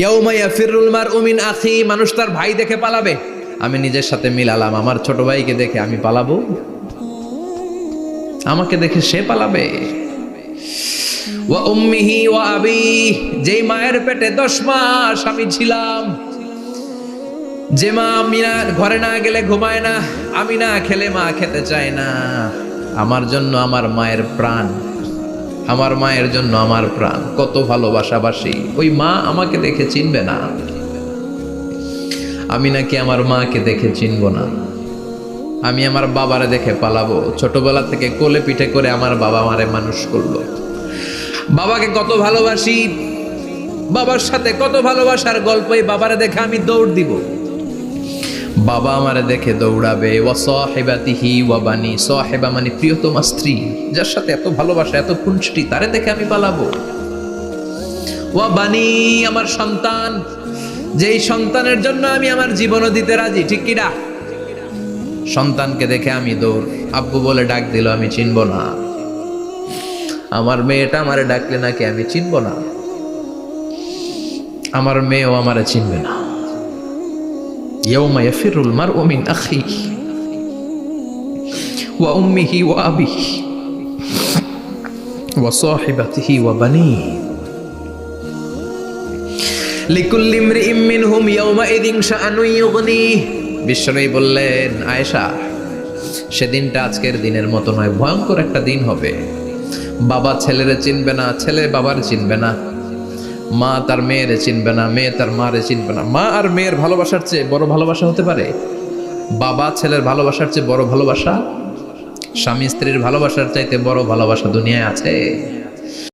ইয়াউমা ইয়াফিরুল মারউ মিন আখি, মানুষ তার ভাই দেখে পালাবে। আমি নিজের সাথে মিলালাম, আমার ছোট ভাইকে দেখে আমি পালাবো? আমাকে দেখে সে পালাবে? ওয়া উম্মিহি ওয়া আবি, যেই মায়ের পেটে 10 মাস আমি ছিলাম, যে মা আমি না ঘরে না গেলে ঘুমায় না, আমি না খেলে মা খেতে চায় না, আমার জন্য আমার মায়ের প্রাণ, আমার মায়ের জন্য আমার প্রাণ, কত ভালোবাসাবাসী। ওই মা আমাকে দেখে চিনবে না, আমি নাকি আমার মাকে দেখে চিনব না। আমি আমার বাবারে দেখে পালাবো। ছোটবেলা থেকে কোলে পিঠে করে আমার বাবা আমারে মানুষ করলো, বাবাকে কত ভালোবাসি, বাবার সাথে কত ভালোবাসার গল্প, এই বাবারে দেখে আমি দৌড় দিব, বাবা আমারে দেখে দৌড়াবে। ওয়া সাহিবাতিহি ওয়া বানি, সাহিবা মানে প্রিয়তমা স্ত্রী, যার সাথে এত ভালোবাসা এত খুনসুটি, তারে দেখে আমি পালাবো। ওয়া বানি, আমার সন্তান, যেই সন্তানের জন্য আমি আমার জীবনও দিতে রাজি, ঠিক কি না? সন্তানকে দেখে আমি দৌড়। আব্বু বলে ডাক দিল, আমি চিনব না। আমার মেয়েটা আমারে ডাকলে নাকি আমি চিনব না, আমার মেয়েও আমারে চিনবে না। ইয়াউমা ইয়াফিরুল মারউ মিন আখিহি ওয়া উম্মিহি ওয়া আবিহি ওয়া সাহিবাতিহি ওয়া বানিহি লিকুল্লি ইমরিইম মিনহুম ইয়াউমাইযিন শাআনুন ইউগনিহি। বিশ্বনবী বললেন, আয়েশা, সেদিনটা আজকের দিনের মতো নয়, ভয়ঙ্কর একটা দিন হবে। বাবা ছেলেরে চিনবে না, ছেলে বাবার চিনবে না, মা তার মেয়েরে চিনবে না, মেয়ে তার মারে চিনবে না। মা আর মেয়ের ভালোবাসার চেয়ে বড় ভালোবাসা হতে পারে? বাবা ছেলের ভালোবাসার চেয়ে বড় ভালোবাসা, স্বামী স্ত্রীর ভালোবাসার চাইতে বড় ভালোবাসা দুনিয়ায় আছে?